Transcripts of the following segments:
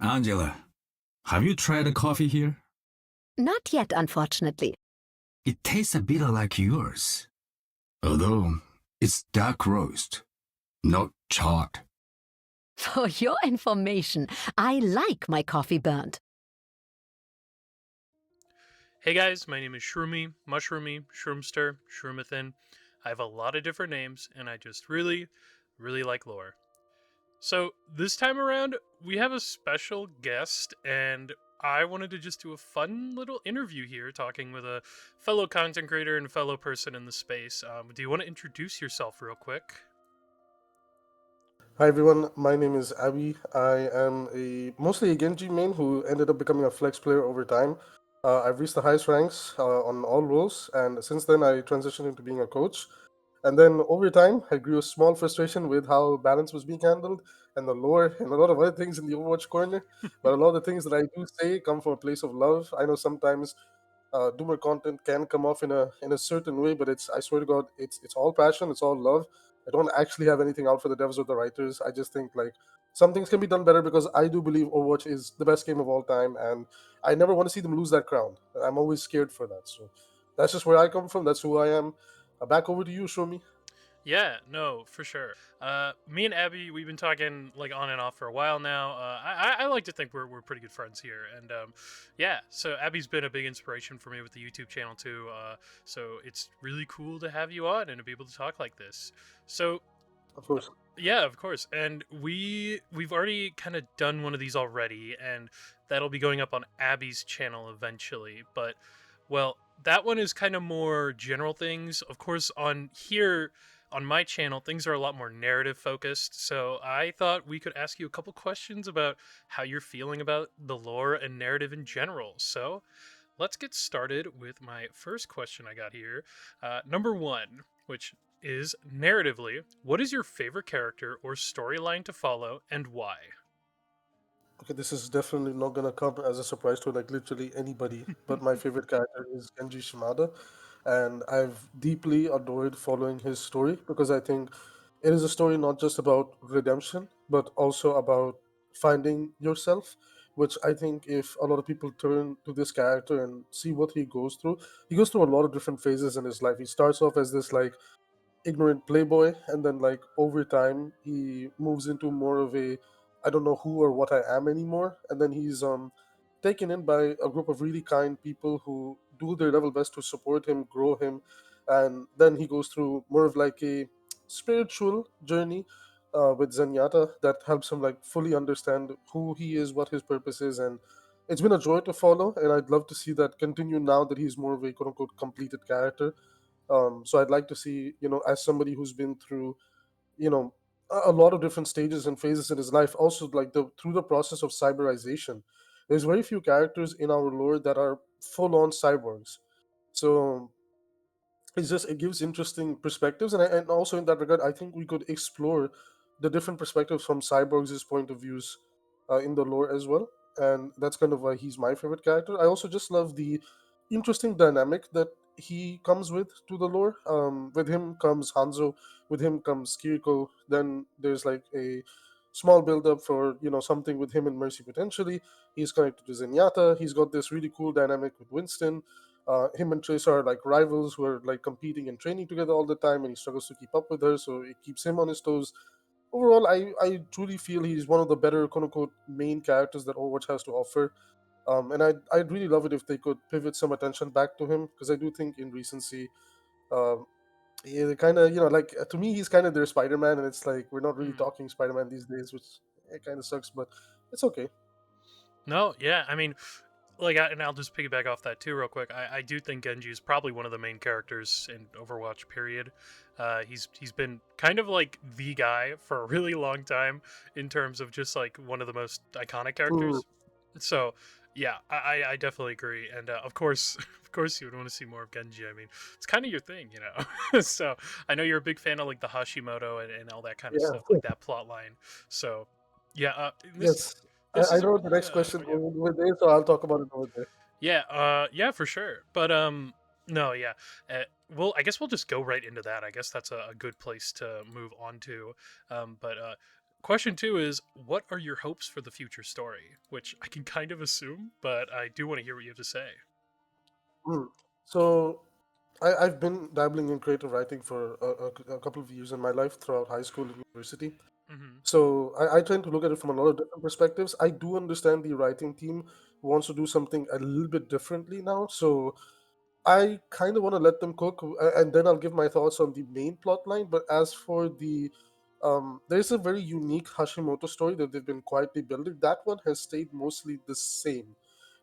Angela, have you tried the coffee here? Not yet, unfortunately. It tastes a bit like yours. Although, it's dark roast, not charred. For your information, I like my coffee burnt. Hey guys, my name is Shroomy, Mushroomy, Shroomster, Shroomathan. I have a lot of different names, and I just really like lore. So, this time around, we have a special guest, and I wanted to just do a fun little interview here, talking with a fellow content creator and fellow person in the space. Do you want to introduce yourself real quick? Hi everyone, my name is Abby. I am mostly a Genji main who ended up becoming a flex player over time. I've reached the highest ranks on all roles, and since then I transitioned into being a coach. And then over time, I grew a small frustration with how balance was being handled and the lore and a lot of other things in the Overwatch corner. But a lot of the things that I do say come from a place of love. I know sometimes doomer content can come off in a certain way, but I swear to God, it's all passion, it's all love. I don't actually have anything out for the devs or the writers. I just think like some things can be done better because I do believe Overwatch is the best game of all time, and I never want to see them lose that crown. I'm always scared for that. So that's just where I come from. That's who I am. Back over to you, Shomi. Yeah, no, for sure. Me and Abby, we've been talking like on and off for a while now. I like to think we're pretty good friends here, and yeah. So Abby's been a big inspiration for me with the YouTube channel too. So it's really cool to have you on and to be able to talk like this. So Of course. yeah, of course. And we've already kind of done one of these already, and that'll be going up on Abby's channel eventually. But well, that one is kind of more general things. Of course, on here on my channel, things are a lot more narrative focused. So I thought we could ask you a couple questions about how you're feeling about the lore and narrative in general. So let's get started with my first question I got here. Number one, which is narratively, what is your favorite character or storyline to follow and why? Okay, this is definitely not gonna come as a surprise to like literally anybody. But my favorite character is Genji Shimada, and I've deeply adored following his story because I think it is a story not just about redemption, but also about finding yourself. Which I think if a lot of people turn to this character and see what he goes through a lot of different phases in his life. He starts off as this like ignorant playboy, and then like over time he moves into more of a I don't know who or what I am anymore, and then he's taken in by a group of really kind people who do their level best to support him, grow him, and then he goes through more of like a spiritual journey with Zenyatta that helps him like fully understand who he is, what his purpose is, and it's been a joy to follow, and I'd love to see that continue now that he's more of a quote unquote completed character. So I'd like to see, as somebody who's been through, a lot of different stages and phases in his life, also like the through the process of cyberization. There's very few characters in our lore that are full-on cyborgs. So it gives interesting perspectives, and also in that regard, I think we could explore the different perspectives from cyborgs' point of views in the lore as well, and that's kind of why he's my favorite character. I also just love the interesting dynamic that he comes with to the lore. With him comes Hanzo, with him comes Kiriko. Then there's like a small build up for something with him and Mercy potentially. He's connected to Zenyatta. He's got this really cool dynamic with Winston. Him and Trace are like rivals who are like competing and training together all the time, and he struggles to keep up with her, so it keeps him on his toes. Overall, I truly feel he's one of the better quote unquote main characters that Overwatch has to offer. And I'd really love it if they could pivot some attention back to him because I do think in recency, um, yeah, kind of like to me he's kind of their Spider-Man, and it's like we're not really Hmm. talking Spider-Man these days, which it kind of sucks, but it's okay. No, yeah, I mean, and I'll just piggyback off that too, real quick. I do think Genji is probably one of the main characters in Overwatch. Period. He's been kind of like the guy for a really long time in terms of just like one of the most iconic Mm, characters. So yeah, I definitely agree. And of course, of course, you would want to see more of Genji. I mean, it's kind of your thing, you know. So I know you're a big fan of like the Hashimoto and all that kind of stuff, yeah. like that plot line. So yeah, this Yes. this I is a know what the really next question oh yeah. over there, so I'll talk about it over there. Yeah, yeah, for sure. But no, yeah. Well, I guess we'll just go right into that. I guess that's a good place to move on to. But question 2 is, what are your hopes for the future story? Which I can kind of assume, but I do want to hear what you have to say. Mm. So I've been dabbling in creative writing for a couple of years in my life throughout high school and university. Hmm. So I tend to look at it from a lot of different perspectives. I do understand the writing team wants to do something a little bit differently now. So I kind of want to let them cook, and then I'll give my thoughts on the main plot line. But as for there's a very unique Hashimoto story that they've been quietly building. That one has stayed mostly the same.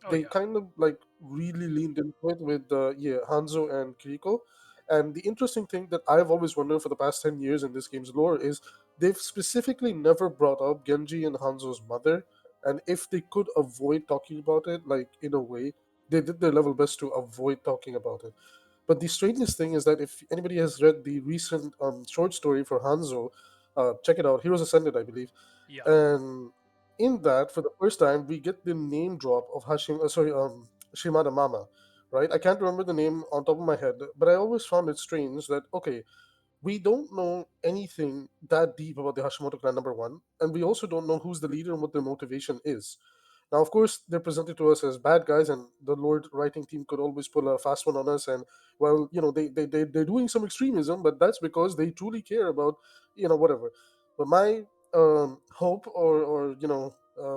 Oh They yeah. kind of like really leaned into it with Hanzo and Kiriko. And the interesting thing that I've always wondered for the past 10 years in this game's lore is they've specifically never brought up Genji and Hanzo's mother. And if they could avoid talking about it, like in a way, they did their level best to avoid talking about it. But the strangest thing is that if anybody has read the recent short story for Hanzo, check it out, Heroes Ascended, I believe. Yeah. And in that, for the first time, we get the name drop of Shimada Mama, right? I can't remember the name on top of my head, but I always found it strange that okay, we don't know anything that deep about the Hashimoto clan, number one, and we also don't know who's the leader and what their motivation is. Now, of course, they're presented to us as bad guys, and the Lord writing team could always pull a fast one on us. And, well, they're doing some extremism, but that's because they truly care about, whatever. But my hope, or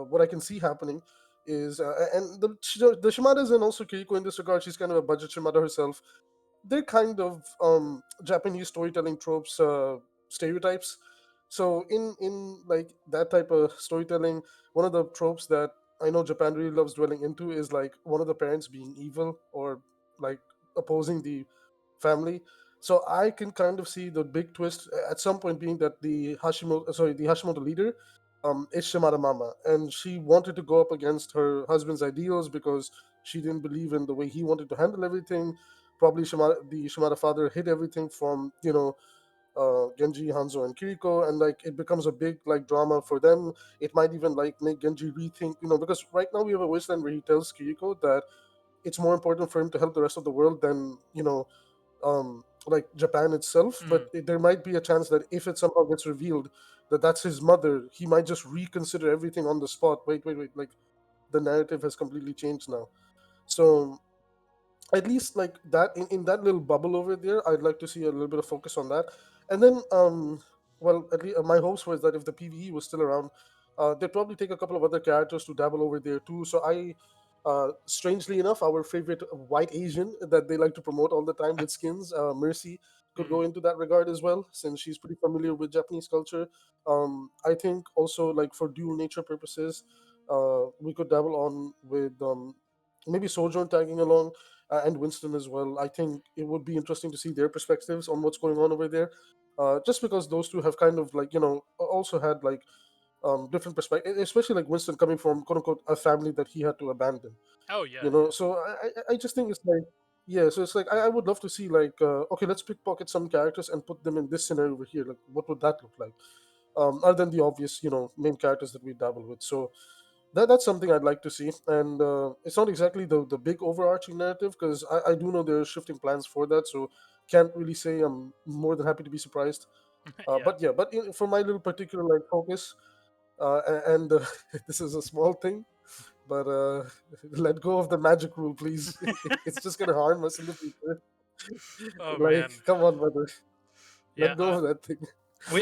what I can see happening is, and the Shimadas and also Kiriko in this regard, she's kind of a budget Shimada herself. They're kind of Japanese storytelling tropes, stereotypes. So in like that type of storytelling, one of the tropes that I know Japan really loves dwelling into is like one of the parents being evil or like opposing the family. So I can kind of see the big twist at some point being that the Hashimoto leader, is Shimada Mama, and she wanted to go up against her husband's ideals because she didn't believe in the way he wanted to handle everything. Probably the Shimada father hid everything from Genji, Hanzo, and Kiriko, and like it becomes a big like drama for them. It might even like make Genji rethink, because right now we have a wasteland where he tells Kiriko that it's more important for him to help the rest of the world than like Japan itself. But Mm. there might be a chance that if it somehow gets revealed that that's his mother, he might just reconsider everything on the spot. Wait, like the narrative has completely changed now. So at least like that in that little bubble over there, I'd like to see a little bit of focus on that. And then well, at least my hopes was that if the PvE was still around, they'd probably take a couple of other characters to dabble over there too. So I strangely enough, our favorite white Asian that they like to promote all the time with skins, Mercy, could Mm. go into that regard as well, since she's pretty familiar with Japanese culture. I think also like for dual nature purposes, we could dabble on with maybe Sojourn tagging along, and Winston as well. I think it would be interesting to see their perspectives on what's going on over there. Just because those two have kind of like also had like different perspectives, especially like Winston coming from quote unquote a family that he had to abandon. Oh yeah, You know, yeah. so I just think it's like yeah, so it's like I would love to see like okay, let's pickpocket some characters and put them in this scenario over here. Like, what would that look like? Other than the obvious, main characters that we dabble with. So that's something I'd like to see, and it's not exactly the big overarching narrative because I do know they're shifting plans for that, so can't really say I'm more than happy to be surprised. Yeah. But yeah, for my little particular like focus, and this is a small thing, but let go of the magic rule, please. It's just gonna harm us in the future. Oh Like, man. come on, brother, Yeah. let go of that thing.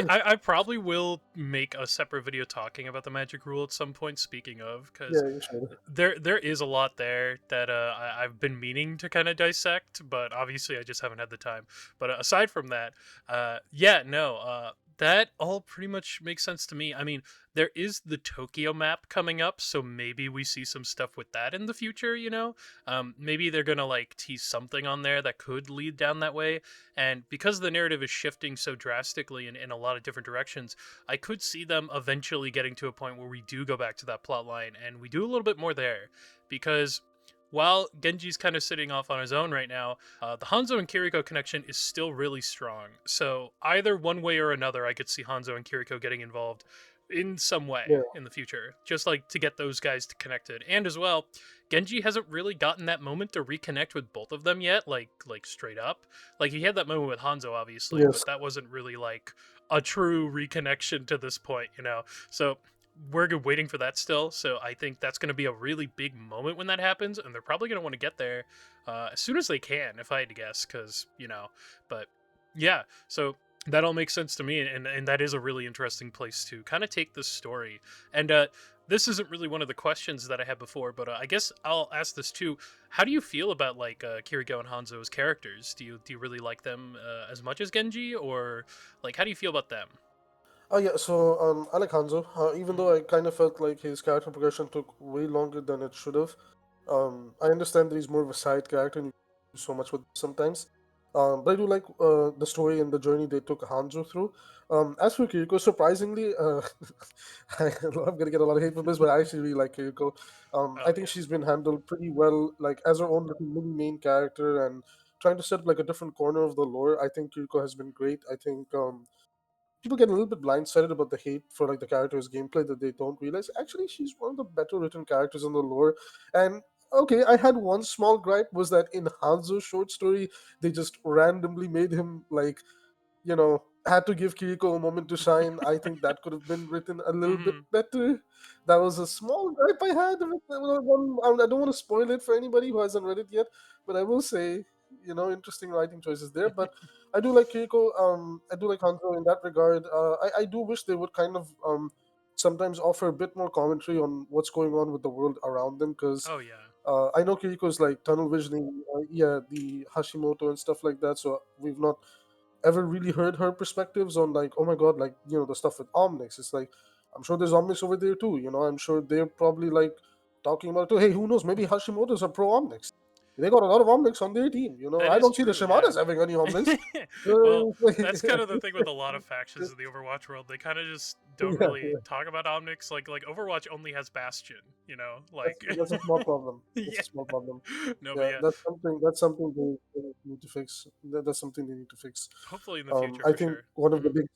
I probably will make a separate video talking about the magic rule at some point. Speaking of, because Yeah, you should. there is a lot there that I've been meaning to kind of dissect, but obviously I just haven't had the time. But aside from that, yeah, no, that all pretty much makes sense to me. I mean, there is the Tokyo map coming up, so maybe we see some stuff with that in the future. Maybe they're gonna like tease something on there that could lead down that way. And because the narrative is shifting so drastically in a lot of different directions, I could see them eventually getting to a point where we do go back to that plot line and we do a little bit more there. Because while Genji's kind of sitting off on his own right now, the Hanzo and Kiriko connection is still really strong. So either one way or another, I could see Hanzo and Kiriko getting involved in some way Yeah, in the future, just like to get those guys connected. And as well, Genji hasn't really gotten that moment to reconnect with both of them yet, like straight up. Like he had that moment with Hanzo, obviously, yes, but that wasn't really like a true reconnection to this point, you know. So we're waiting for that still. So I think that's going to be a really big moment when that happens, and they're probably going to want to get there as soon as they can, if I had to guess, because you know. But yeah, so that all makes sense to me, and that is a really interesting place to kind of take this story. And this isn't really one of the questions that I had before, but I guess I'll ask this too. How do you feel about like Kiriko and Hanzo as characters? Do you really like them as much as Genji, or like how do you feel about them? Oh yeah, so I like Hanzo. Even Mhm. though I kind of felt like his character progression took way longer than it should have. I understand that he's more of a side character and you do so much with him sometimes. But I do like the story and the journey they took Hanzo through. As for Kiriko, surprisingly, I'm gonna get a lot of hate for this, but I actually really like Kiriko. I Oh think yeah. she's been handled pretty well, like as her own little mini main character and trying to set up like a different corner of the lore. I think Kiriko has been great. I think people get a little bit blindsided about the hate for like the character's gameplay that they don't realize actually she's one of the better written characters in the lore. And okay, I had one small gripe was that in Hanzo's short story they just randomly made him like, had to give Kiriko a moment to shine. I think that could have been written a little bit Hmm. better. That was a small gripe I had with one. I don't want to spoil it for anybody who hasn't read it yet, but I will say, interesting writing choices there. But I do like Kiriko. I do like Hanzo in that regard. I do wish they would kind of sometimes offer a bit more commentary on what's going on with the world around them, because Oh yeah. I know Kiriko's like tunnel visioning, yeah, the Hashimoto and stuff like that. So we've not ever really heard her perspectives on like, oh my god, like the stuff with Omnics. It's like I'm sure there's Omnics over there too. I'm sure they're probably like talking about it too. Hey, who knows? Maybe Hashimoto's are pro Omnics. They got a lot of Omnics on their team. That I is don't see the true. Yeah. Shimadas having any Omnics. Well, Uh, that's kind of the thing with a lot of factions in the Overwatch world. They kind of just don't yeah, really talk about Omnics. Like Overwatch only has Bastion. You know, that's like that's a small problem. That's yeah. a small problem. No, but Yeah, yeah. that's something they need to fix. That's something they need to fix. Hopefully in the future I for think sure. one of the Hmm. big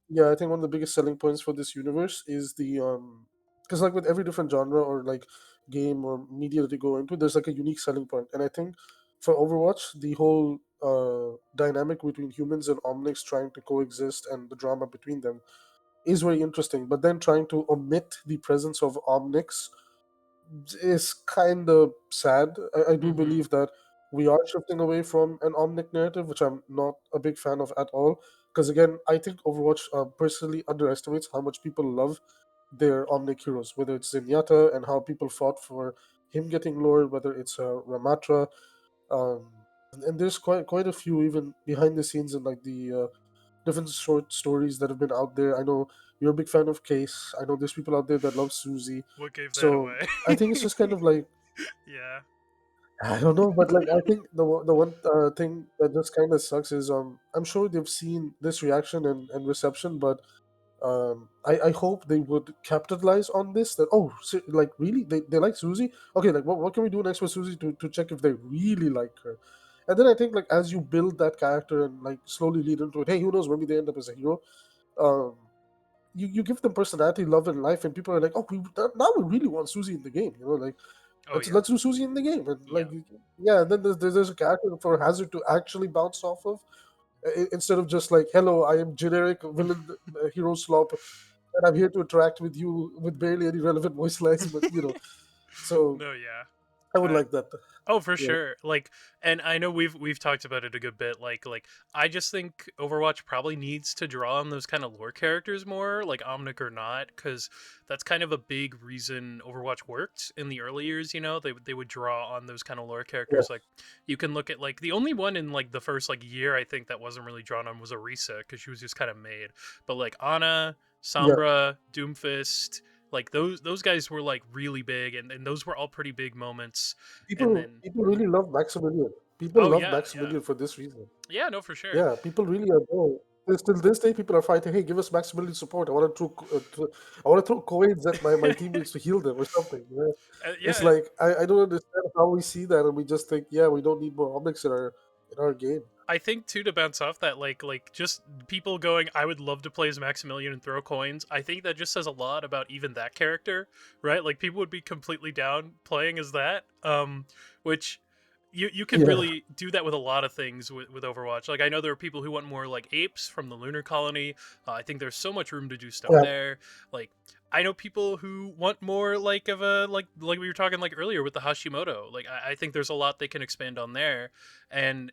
Yeah, I think one of the biggest selling points for this universe is because like with every different genre or like game or media that you go into, there's like a unique selling point, and I think for Overwatch, the whole dynamic between humans and Omnics trying to coexist and the drama between them is very interesting. But then trying to omit the presence of Omnics is kind of sad. I do Hmm. believe that we are shifting away from an Omnic narrative, which I'm not a big fan of at all. Because again, I think Overwatch personally underestimates how much people love their Omnic heroes, whether it's Zenyatta and how people fought for him getting lower, whether it's Ramatra. Um, and there's quite a few even behind the scenes and like the different short stories that have been out there. I know you're a big fan of Case. I know there's people out there that love Susie. What gave that So away? I think it's just kind of like Yeah. I don't know, but like I think the one thing that just kind of sucks is I'm sure they've seen this reaction and reception, but I hope they would capitalize on this. That like really they like Susie. Okay, like what can we do next for Susie to check if they really like her, and then I think like as you build that character and like slowly lead into it, hey, who knows, maybe they end up as a hero. Um, you give them personality, love, and life, and people are like, oh, now we really want Susie in the game. Like Oh let's yeah. let's do Susie in the game, and like Yeah. yeah, and then there's a character for Hazard to actually bounce off of instead of just like, hello, I am generic villain hero slop, and I'm here to interact with you with barely any relevant voice lines, but so No, yeah. I would I, like that. Oh, for Yeah, sure. Like, and I know we've talked about it a good bit. Like I just think Overwatch probably needs to draw on those kind of lore characters more, like Omnic or not, because that's kind of a big reason Overwatch worked in the early years. You know, they would draw on those kind of lore yeah, characters. Like, you can look at like the only one in like the first like year I think that wasn't really drawn on was Arisa because she was just kind of made. But like Ana, yeah. Sombra, Doomfist. Like those guys were like really big, and those were all pretty big moments. And then People really love Maximilian. People oh love yeah, yeah, Maximilian for this reason. yeah. No, for sure. Yeah, people really adore. Still this day, people are fighting. Hey, give us Maximilian support. I want to throw coins at my teammates to heal them or something. It's Yeah, like I don't understand how we see that and we just think, yeah, we don't need more Omnics in our game. I think too to bounce off that, like just people going, I would love to play as Maximilian and throw coins. I think that just says a lot about even that character, right? Like people would be completely down playing as that. Which you can Yeah, really do that with a lot of things with Overwatch. Like I know there are people who want more like apes from the lunar colony. I think there's so much room to do stuff yeah, there. Like I know people who want more like of a like we were talking like earlier with the Hashimoto. Like I think there's a lot they can expand on there, and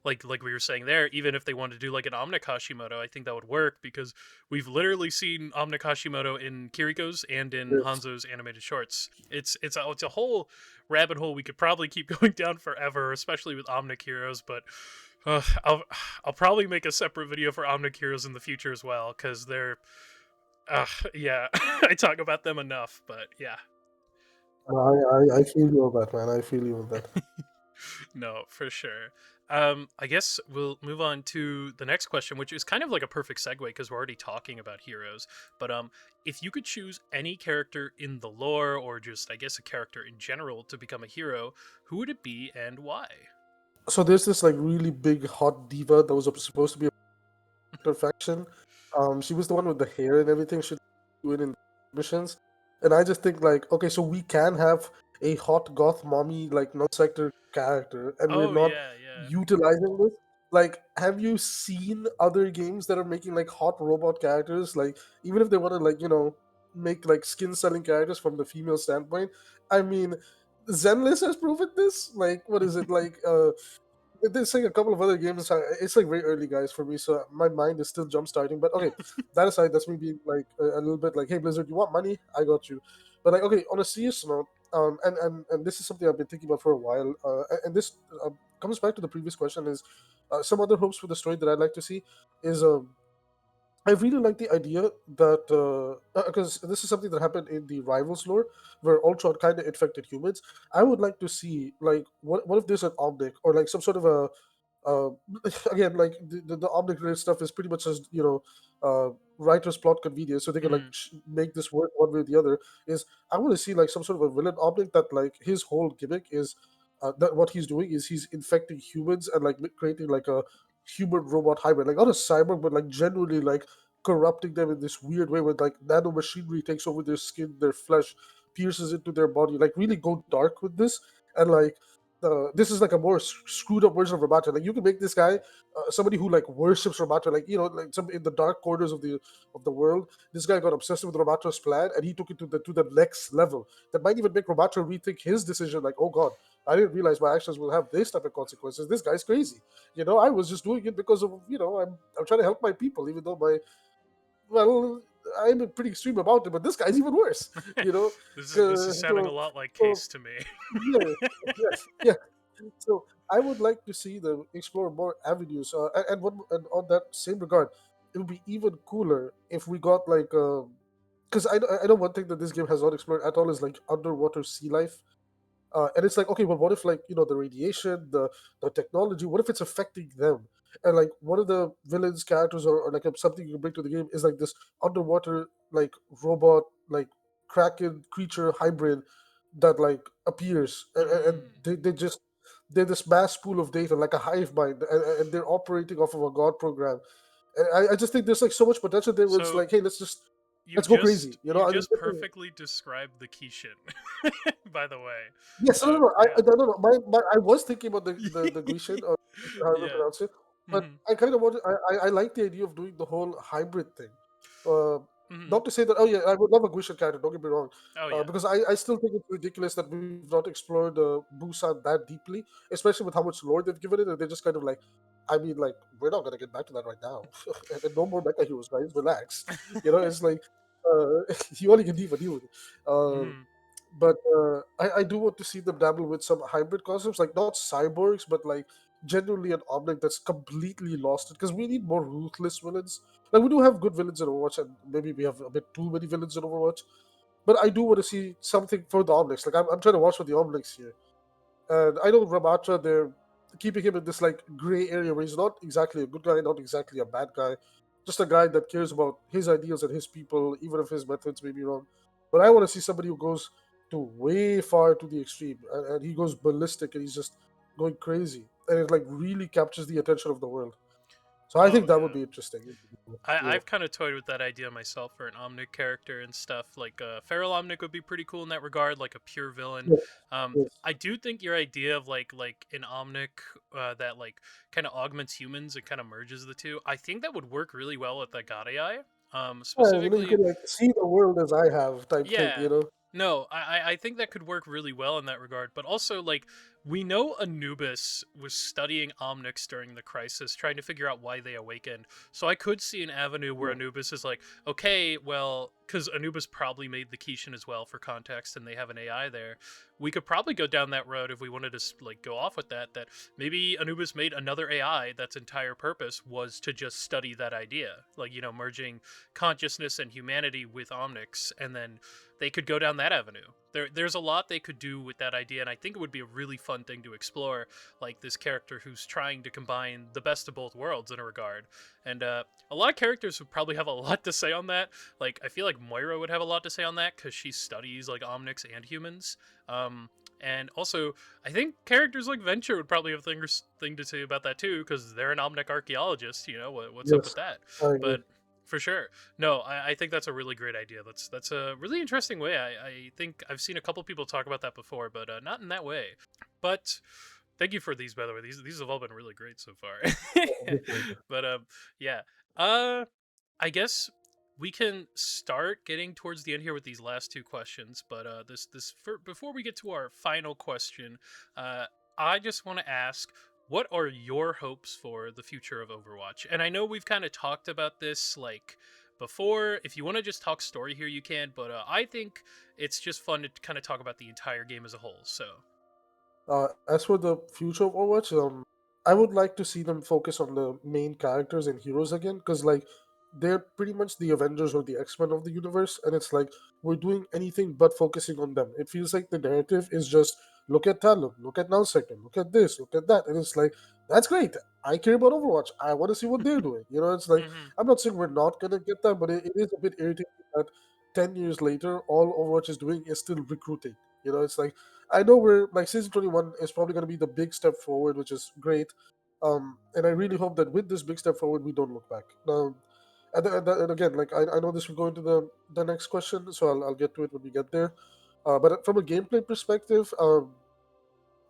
like we were saying there, even if they wanted to do like an Omnic Hashimoto, I think that would work because we've literally seen Omnic Hashimoto in Kiriko's and in yes. Hanzo's animated shorts. It's a whole rabbit hole we could probably keep going down forever, especially with Omnic heroes. But uh, I'll I'll probably make a separate video for Omnic heroes in the future as well because they're yeah I talk about them enough. But yeah, I feel you on that, man. I feel you on that. no, for sure. I guess we'll move on to the next question, which is kind of like a perfect segue because we're already talking about heroes. But if you could choose any character in the lore, or just I guess a character in general, to become a hero, who would it be and why? So there's this like really big hot diva that was supposed to be a faction. She was the one with the hair and everything. She doing in missions, and I just think like, okay, so we can have a hot goth mommy like non-sector character, and we're Oh not yeah, yeah. utilizing this. Like, have you seen other games that are making like hot robot characters? Like, even if they want to like make like skin selling characters from the female standpoint, I mean, Zenless has proven this. Like, what is it like? There's like a couple of other games. It's like very early, guys, for me, so my mind is still jump starting. But okay, that aside, that's me being like a little bit like, "Hey, Blizzard, you want money? I got you." But like, okay, on a serious note, and this is something I've been thinking about for a while, and this comes back to the previous question: is some other hopes for the story that I'd like to see is I really like the idea that because this is something that happened in the Rivals lore, where Ultron kind of infected humans. I would like to see like what if there's an Omnic or like some sort of a uh, again like the Omnic related stuff is pretty much just writers plot convenience, so they can like Mm, make this work one way or the other. Is I want to see like some sort of a villain Omnic that like his whole gimmick is that what he's doing is he's infecting humans and like creating like a human robot hybrid, like not a cyborg, but like genuinely like corrupting them in this weird way where like nano machinery takes over their skin, their flesh pierces into their body, like really go dark with this. And like this is like a more screwed up version of Ramata. Like you can make this guy somebody who like worships Ramata, like like some in the dark corners of the world. This guy got obsessed with Ramata's plan, and he took it to the next level. That might even make Ramata rethink his decision. Like, oh god, I didn't realize my actions will have this type of consequences. This guy's crazy. I was just doing it because of I'm trying to help my people, even though well, I'm pretty extreme about it, but this guy's even worse. You know, this is sounding a so lot like so Case to me. yeah, yeah, yeah. So I would like to see them explore more avenues, and on that same regard, it would be even cooler if we got like because I know one thing that this game has not explored at all is like underwater sea life. And it's like, okay, but what if like the radiation, the technology, what if it's affecting them? And like one of the villains characters or like something you can bring to the game is like this underwater like robot like kraken creature hybrid that like appears, and Mm. they're this mass pool of data like a hive mind, and they're operating off of a god program. And I just think there's like so much potential there where it's So like, hey, you let's go crazy, just you I mean, just perfectly described the Kishin. By the way, yes, no, no, no. yeah, No, no, no. I was thinking about the Grecian, or however you yeah. pronounce it, but Hmm. I kind of wanted. I like the idea of doing the whole hybrid thing. Uh, Hmm. Not to say that. Oh yeah, I would love a Grecian character. Don't get me wrong, Oh yeah. because I still think it's ridiculous that we've not explored Busan that deeply, especially with how much lore they've given it, and they're just kind of like, I mean, like we're not gonna get back to that right now, and no more mecha heroes, guys. Relax. It's like you only can deal with it. Hmm. But I do want to see them dabble with some hybrid concepts, like not cyborgs, but like genuinely an object that's completely lost it. Because we need more ruthless villains. Like we do have good villains in Overwatch, and maybe we have a bit too many villains in Overwatch. But I do want to see something for the Omnics. Like I'm trying to watch for the Omnics here, and I know Ramatra, they're keeping him in this like gray area where he's not exactly a good guy, not exactly a bad guy, just a guy that cares about his ideals and his people, even if his methods may be wrong. But I want to see somebody who goes to way far to the extreme, and he goes ballistic, and he's just going crazy, and it like really captures the attention of the world. So I think Oh that would yeah. be interesting. Yeah. I've kind of toyed with that idea myself for an Omnic character and stuff. Like Feral Omnic would be pretty cool in that regard, like a pure villain. Yes. Yes. I do think your idea of like an Omnic that like kind of augments humans and kind of merges the two, I think that would work really well with the God AI. Yeah, you Specifically, could like see the world as I have type thing. yeah. No, I think that could work really well in that regard. But also, like, we know Anubis was studying Omnics during the crisis, trying to figure out why they awakened. So I could see an avenue where Yeah. Anubis is like, okay, well, because Anubis probably made the Kishin as well for context, and they have an AI there. We could probably go down that road if we wanted to like go off with that. That maybe Anubis made another AI that's entire purpose was to just study that idea, like merging consciousness and humanity with Omnics, and then they could go down that avenue. There's a lot they could do with that idea, and I think it would be a really fun thing to explore, like this character who's trying to combine the best of both worlds in a regard. And a lot of characters would probably have a lot to say on that. Like, I feel like Moira would have a lot to say on that, because she studies, like, Omnics and humans. And also, I think characters like Venture would probably have thing to say about that, too, because they're an Omnic archaeologist, what's up with Yes, that? I agree. But for sure. No, I think that's a really great idea. That's a really interesting way. I think I've seen a couple people talk about that before, but not in that way. But thank you for these, by the way. These have all been really great so far. But yeah. I guess we can start getting towards the end here with these last two questions. But before we get to our final question, I just want to ask, what are your hopes for the future of Overwatch? And I know we've kind of talked about this like before. If you want to just talk story here, you can. But I think it's just fun to kind of talk about the entire game as a whole. So As for the future of Overwatch, I would like to see them focus on the main characters and heroes again, because like they're pretty much the Avengers or the X-Men of the universe, and it's like we're doing anything but focusing on them. It feels like the narrative is just look at Talon, look at Nullsecond, look at this, look at that, and it's like that's great. I care about Overwatch. I want to see what they're doing. It's like hmm I'm not saying we're not gonna get that, but it is a bit irritating that 10 years later, all Overwatch is doing is still recruiting. It's like I know we're like season 21 is probably going to be the big step forward, which is great. And I really hope that with this big step forward, we don't look back. Now, and again, like I know this will go into the next question, so I'll get to it when we get there. But from a gameplay perspective,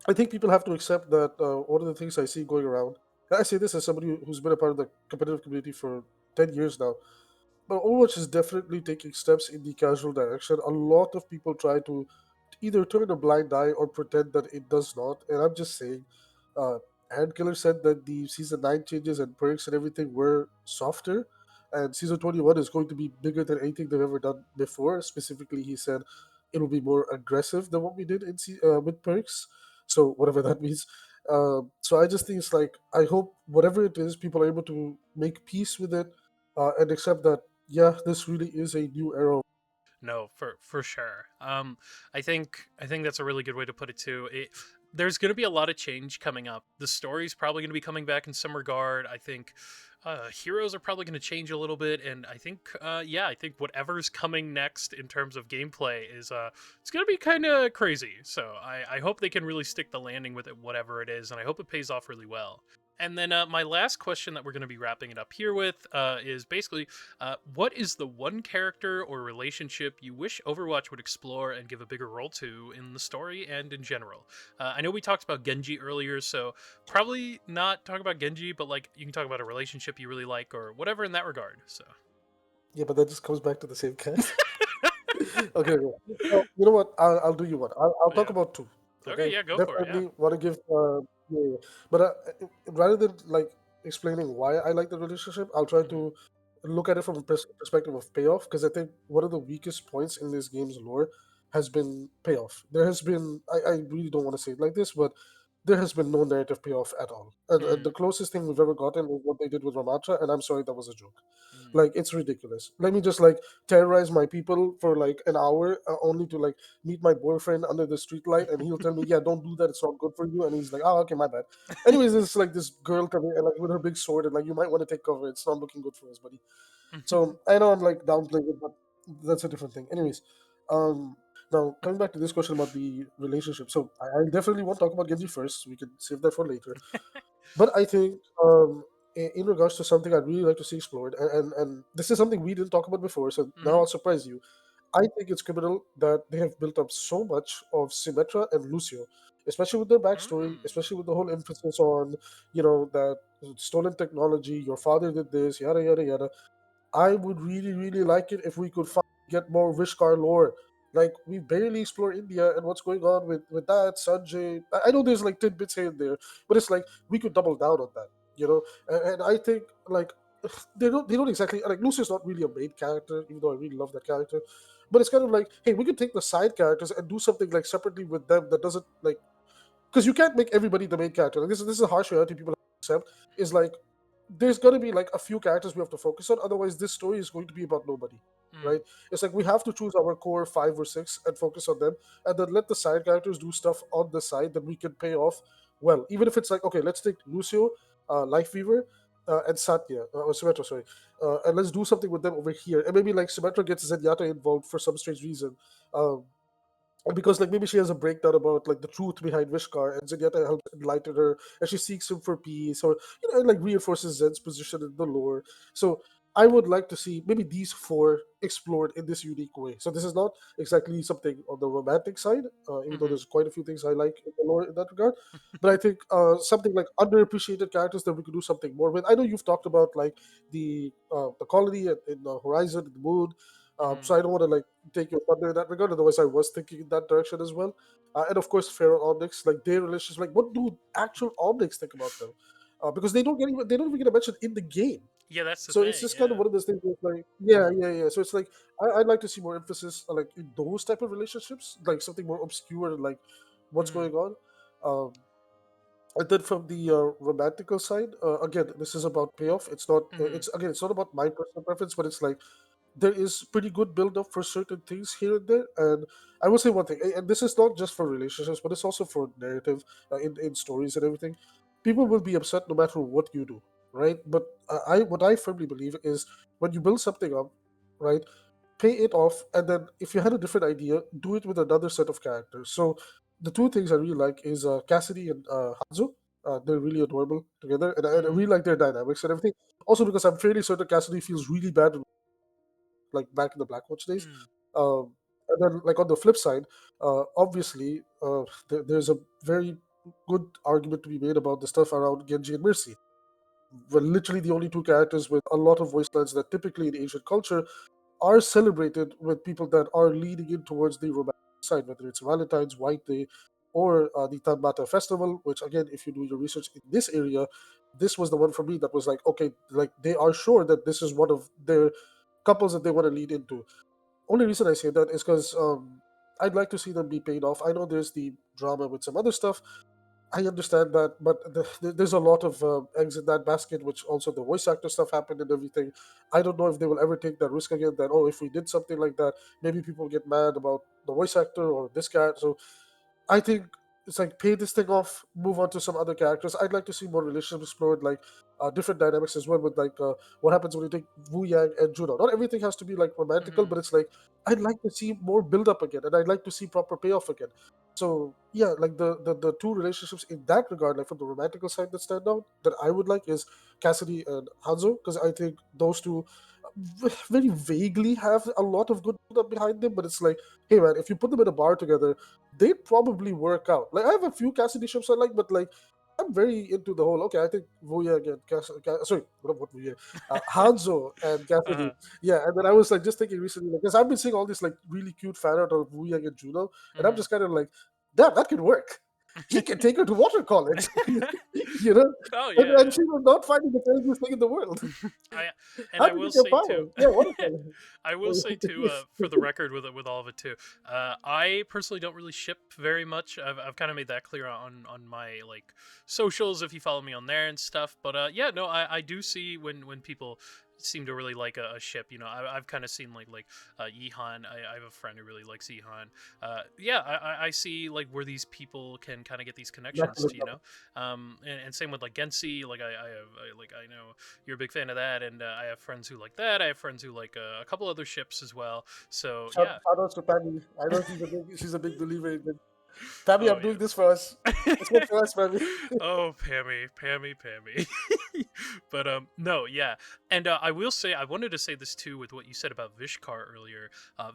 I think people have to accept that one of the things I see going around, and I say this as somebody who's been a part of the competitive community for 10 years now, but Overwatch is definitely taking steps in the casual direction. A lot of people try to either turn a blind eye or pretend that it does not. And I'm just saying, uh, Ant Killer said that the season 9 changes and perks and everything were softer, and season 21 is going to be bigger than anything they've ever done before. Specifically, he said it'll be more aggressive than what we did with perks. So whatever that means. So I just think it's like I hope whatever it is, people are able to make peace with it and accept that yeah, this really is a new era. no, for sure. I think that's a really good way to put it too. There's going to be a lot of change coming up. The story's probably going to be coming back in some regard. I think heroes are probably going to change a little bit, and I think I think whatever's coming next in terms of gameplay is it's going to be kind of crazy. So I hope they can really stick the landing with it, whatever it is, and I hope it pays off really well. And then my last question that we're going to be wrapping it up here with is basically, what is the one character or relationship you wish Overwatch would explore and give a bigger role to in the story and in general? I know we talked about Genji earlier, so probably not talk about Genji, but like you can talk about a relationship you really like or whatever in that regard. So Yeah, but that just comes back to the same cat. Okay, okay. So, you know what? I'll do you one. I'll talk yeah, about two. okay, Okay, yeah, go for it. Yeah. definitely want to give. Yeah, yeah. But rather than like explaining why I like the relationship, I'll try hmm to look at it from a perspective of payoff, because I think one of the weakest points in this game's lore has been payoff. There has been. I really don't want to say it like this, but there has been no narrative payoff at all. And the hmm closest thing we've ever gotten is what they did with Ramatra, and I'm sorry that was a joke. hmm Like it's ridiculous. Let me just like terrorize my people for like an hour, only to like meet my boyfriend under the streetlight, and he'll tell me, "Yeah, don't do that. It's not good for you." And he's like, "Oh, okay, my bad." Anyways, it's like this girl coming and like with her big sword, and like you might want to take cover. It's not looking good for us, buddy. So I know I'm like downplaying it, but that's a different thing. Anyways, um, now coming back to this question about the relationship. So I definitely won't talk about Genji first. We can save that for later. But I think in regards to something I'd really like to see explored, and this is something we didn't talk about before, so now Mm-hmm. I'll surprise you. I think it's criminal that they have built up so much of Symmetra and Lucio, especially with their backstory, Mm. especially with the whole emphasis on, that stolen technology, your father did this, yada yada yada. I would really, really like it if we could get more Vishkar lore. Like we barely explore India and what's going on with that Sanjay. I know there's like tidbits here and there, but it's like we could double down on that, and I think like they don't exactly like Lucy's not really a main character, even though I really love that character. But it's kind of like, hey, we could take the side characters and do something like separately with them that doesn't like because you can't make everybody the main character. Like this is a harsh reality people have to accept. Is like there's gonna be like a few characters we have to focus on. Otherwise, this story is going to be about nobody, Mm. right? It's like we have to choose our core 5 or 6 and focus on them, and then let the side characters do stuff on the side that we can pay off well. Even if it's like, okay, let's take Lucio, Life Weaver, and Satya or Symmetra, sorry, and let's do something with them over here. And maybe like Symmetra gets Zenyatta involved for some strange reason. Um, because like maybe she has a breakdown about like the truth behind Vishkar, and Zenyatta helps enlighten her, and she seeks him for peace, or and like reinforces Zen's position in the lore. So I would like to see maybe these 4 explored in this unique way. So this is not exactly something on the romantic side, even though Mm-hmm. there's quite a few things I like in the lore in that regard. But I think something like underappreciated characters that we could do something more with. I know you've talked about like the colony in the horizon, in the moon. Mm-hmm. So I don't want to like take your thunder in that regard. Otherwise, I was thinking in that direction as well. And of course, Pharaoh Omnics, like their relationship, like what do actual Omnics think about them? Because they don't even get a mention in the game. Yeah, that's the So it's thing. just kind of Yeah. one of those things where it's like, yeah, yeah, yeah. So it's like I'd like to see more emphasis like in those type of relationships, like something more obscure, like what's Mm-hmm. going on. Um, and then from the romantical side, again, this is about payoff. It's not. Mm-hmm. It's not about my personal preference, but it's like there is pretty good build up for certain things here and there. And I will say one thing, and this is not just for relationships, but it's also for narrative in stories and everything. People will be upset no matter what you do, right? But I what I firmly believe is when you build something up, right, pay it off, and then if you had a different idea, do it with another set of characters. So the 2 things I really like is Cassidy and Hanzo. They're really adorable together, and I Mm-hmm. really like their dynamics and everything. Also, because I'm fairly certain Cassidy feels really bad like back in the Blackwatch days. Mm. And then, like on the flip side, obviously, there's a very good argument to be made about the stuff around Genji and Mercy. We're literally the only 2 characters with a lot of voice lines that typically in Asian culture are celebrated with people that are leaning in towards the romantic side, whether it's Valentine's, White Day, or the Tanbata Festival, which again, if you do your research in this area, this was the one for me that was like, okay, like they are sure that this is one of their couples that they want to lead into. Only reason I say that is because I'd like to see them be paid off. I know there's the drama with some other stuff. I understand that, but there's a lot of eggs in that basket, which also the voice actor stuff happened and everything. I don't know if they will ever take that risk again. That oh, if we did something like that, maybe people get mad about the voice actor or this guy. So I think it's like pay this thing off, move on to some other characters. I'd like to see more relationships explored, like different dynamics as well. With like what happens when you take Wu Yang and Juno. Not everything has to be like romantical, Mm-hmm. but it's like I'd like to see more build up again, and I'd like to see proper payoff again. So yeah, like the 2 relationships in that regard, like from the romantical side that stand out, that I would like is Cassidy and Hanzo, because I think those two very vaguely have a lot of good build up behind them. But it's like, hey man, if you put them in a bar together they'd probably work out. Like I have a few Cassidy ships I like, but like I'm very into the whole. Okay, I think Voyag and sorry, what Voyag, Hanzo and Cassidy. Uh-huh. Yeah, and then I was like just thinking recently, because I've been seeing all this like really cute fan art of Voyag and Juno, and I'm Mm-hmm. just kind of like, damn, that could work. He can take her to water college, you know, Oh and yeah. she was not finding the craziest thing in the world. I and How I did he will get say too. power? Yeah, water college. I will say too, for the record, with all of it too. I personally don't really ship very much. I've kind of made that clear on my like socials if you follow me on there and stuff. But yeah, no, I do see when people seem to really like a ship. You know, I've kind of seen like Yihan. I have a friend who really likes Yihan. Yeah, I see like where these people can kind of get these That's connections the to. You know, and same with like Gensi. Like I know you're a big fan of that, and I have friends who like that. I have friends who like a couple other ships as well. So yeah. shout outs to Patty. I know she's a big believer in it. Pammy, Oh I'm doing this for us. It's meant for us, Pammy. oh, Pammy. But no, yeah, and I will say I wanted to say this too with what you said about Vishkar earlier.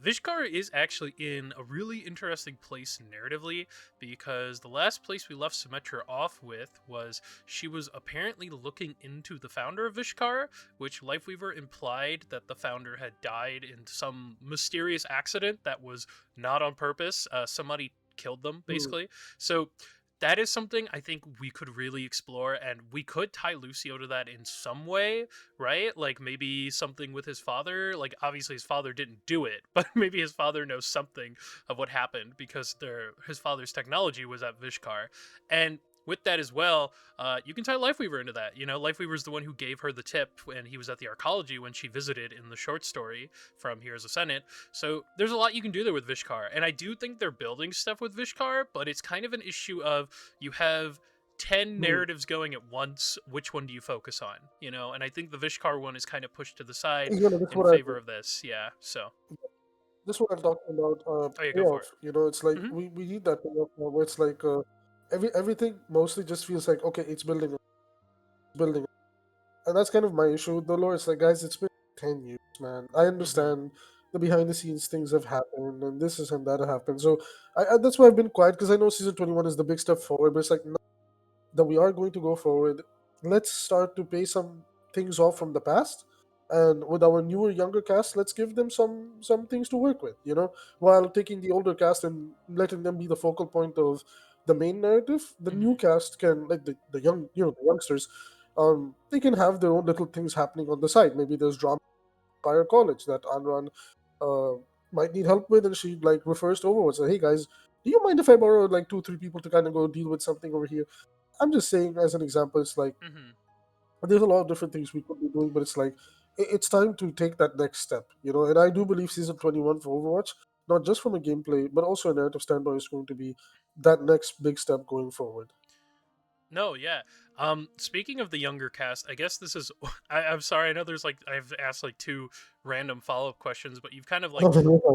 Vishkar is actually in a really interesting place narratively because the last place we left Symmetra off with was she was apparently looking into the founder of Vishkar, which Lifeweaver implied that the founder had died in some mysterious accident that was not on purpose. Somebody killed them Hmm. basically. So that is something I think we could really explore, and we could tie Lucio to that in some way, right? Like maybe something with his father. Like obviously his father didn't do it, but maybe his father knows something of what happened because his father's technology was at Vishkar. And with that as well, you can tie Lifeweaver into that. You know, Lifeweaver's the one who gave her the tip when he was at the arcology when she visited in the short story from Heroes of Senate. So there's a lot you can do there with Vishkar, and I do think they're building stuff with Vishkar, but it's kind of an issue of you have 10 Hmm. narratives going at once. Which one do you focus on? You know, and I think the Vishkar one is kind of pushed to the side This is in what I favor think. of this. Yeah. So, This is what I'm talking about. oh yeah, go for Payoff. it. It's like Hmm. we need that payoff now where it's like everything mostly just feels like okay, it's building, and that's kind of my issue with the lore. It's like guys, it's been 10 years, man. I Hmm. understand the behind the scenes things have happened and this is and that have happened. So that's why I've been quiet because I know season 21 is the big step forward. But it's like that we are going to go forward. Let's start to pay some things off from the past, and with our newer, younger cast, let's give them some things to work with. While taking the older cast and letting them be the focal point of the main narrative. The new Hmm. cast can, like the young, the youngsters, they can have their own little things happening on the side. Maybe there's drama at Fire College that Anran might need help with, and she like refers to Overwatch. Say, hey guys, do you mind if I borrow like 2, 3 people to kind of go deal with something over here? I'm just saying as an example, it's like Hmm. there's a lot of different things we could be doing, but it's like it's time to take that next step. And I do believe season 21 for Overwatch, not just from a gameplay, but also a narrative standpoint, is going to be that next big step going forward. No, yeah. Speaking of the younger cast, I guess this is. I'm sorry. I know there's like I've asked like two random follow up questions, but you've kind of like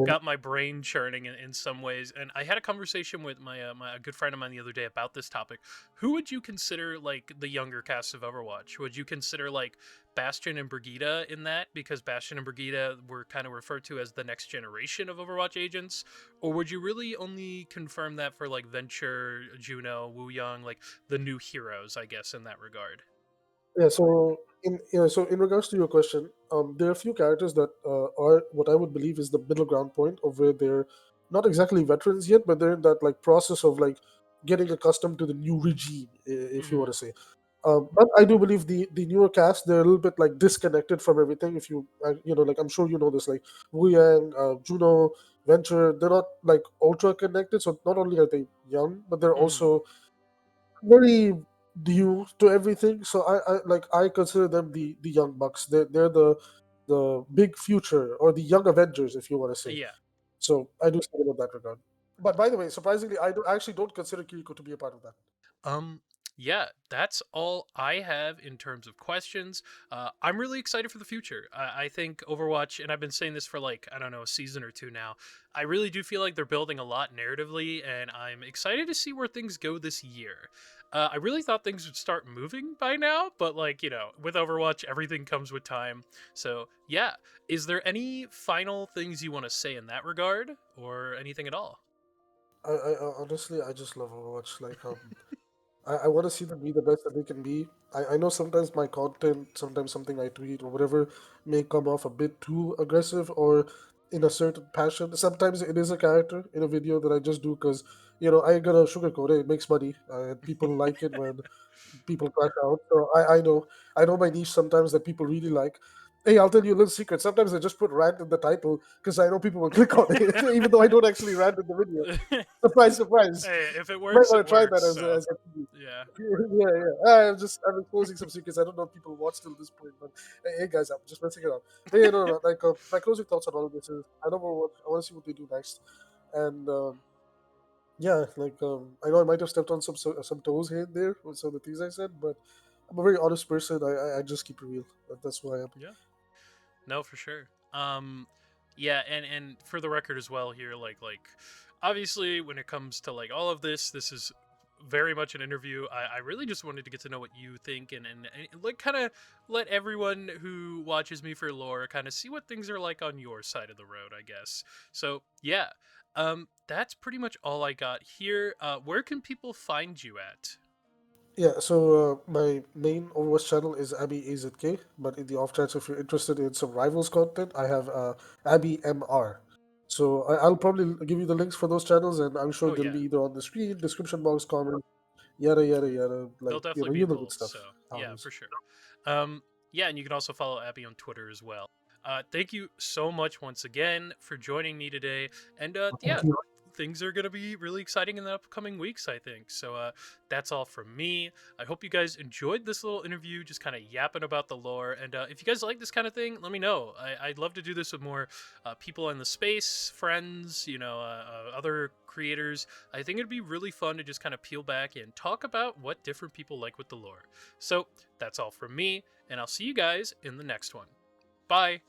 got my brain churning in some ways. And I had a conversation with my a good friend of mine the other day about this topic. Who would you consider like the younger cast of Overwatch? Would you consider like Bastion and Brigida in that because Bastion and Brigida were kind of referred to as the next generation of Overwatch agents, or would you really only confirm that for like Venture, Juno, Wu Young, like the new heroes, I guess, in that regard? Yeah. So in regards to your question, there are a few characters that are what I would believe is the middle ground point of where they're not exactly veterans yet, but they're in that like process of like getting accustomed to the new regime, if you want Hmm. to say. But I do believe the newer cast, they're a little bit like disconnected from everything. If like I'm sure you know this, like Wu Yang, Juno, Venture, they're not like ultra connected. So not only are they young, but they're Hmm. also very new to everything. So I consider them the young bucks. They're the big future or the young Avengers, if you want to say. Yeah. So I do say them in that regard. But by the way, surprisingly, I actually don't consider Kiriko to be a part of that. Um, yeah, that's all I have in terms of questions. I'm really excited for the future. I think Overwatch, and I've been saying this for like, I don't know, a season or two now. I really do feel like they're building a lot narratively, and I'm excited to see where things go this year. I really thought things would start moving by now, but like, with Overwatch, everything comes with time. So, yeah. Is there any final things you want to say in that regard, or anything at all? I honestly I just love Overwatch. Like I want to see them be the best that they can be. I know sometimes my content, sometimes something I tweet or whatever may come off a bit too aggressive or in a certain passion. Sometimes it is a character in a video that I just do because, I gotta sugarcoat it. It makes money. And people like it when people crash out. So I know my niche sometimes that people really like. Hey, I'll tell you a little secret. Sometimes I just put rant in the title because I know people will click on it, even though I don't actually rant in the video. Surprise, surprise. Hey, if it Might works, want it to try that works. as So, a preview. yeah. Yeah. I'm exposing some secrets. I don't know if people watch till this point, but hey, guys, I'm just messing around. But yeah, no. Like my closing thoughts on all of this is I don't know what I want to see what they do next, and yeah, like I know I might have stepped on some toes here and there with some of the things I said, but I'm a very honest person. I just keep it real. That's who I am. Yeah. No, for sure. Yeah, and for the record as well here, obviously when it comes to like all of this is very much an interview. I really just wanted to get to know what you think and like kind of let everyone who watches me for lore kind of see what things are like on your side of the road, I guess. So yeah, that's pretty much all I got here. Where can people find you at? Yeah, so my main Overwatch channel is AbbyAZK, but in the off chance if you're interested in some rivals content, I have AbbyMR. So I'll probably give you the links for those channels, and I'm sure Oh they'll yeah, be either on the screen, description box, comment, yada yada yada, they'll like definitely be you know good both. So stuff. How it yeah, is. for sure. Yeah, and you can also follow Abby on Twitter as well. Thank you so much once again for joining me today. And yeah, Thank you. things are going to be really exciting in the upcoming weeks, I think. So that's all from me. I hope you guys enjoyed this little interview, just kind of yapping about the lore. And if you guys like this kind of thing, let me know. I'd love to do this with more people in the space, friends, other creators. I think it'd be really fun to just kind of peel back and talk about what different people like with the lore. So that's all from me, and I'll see you guys in the next one. Bye.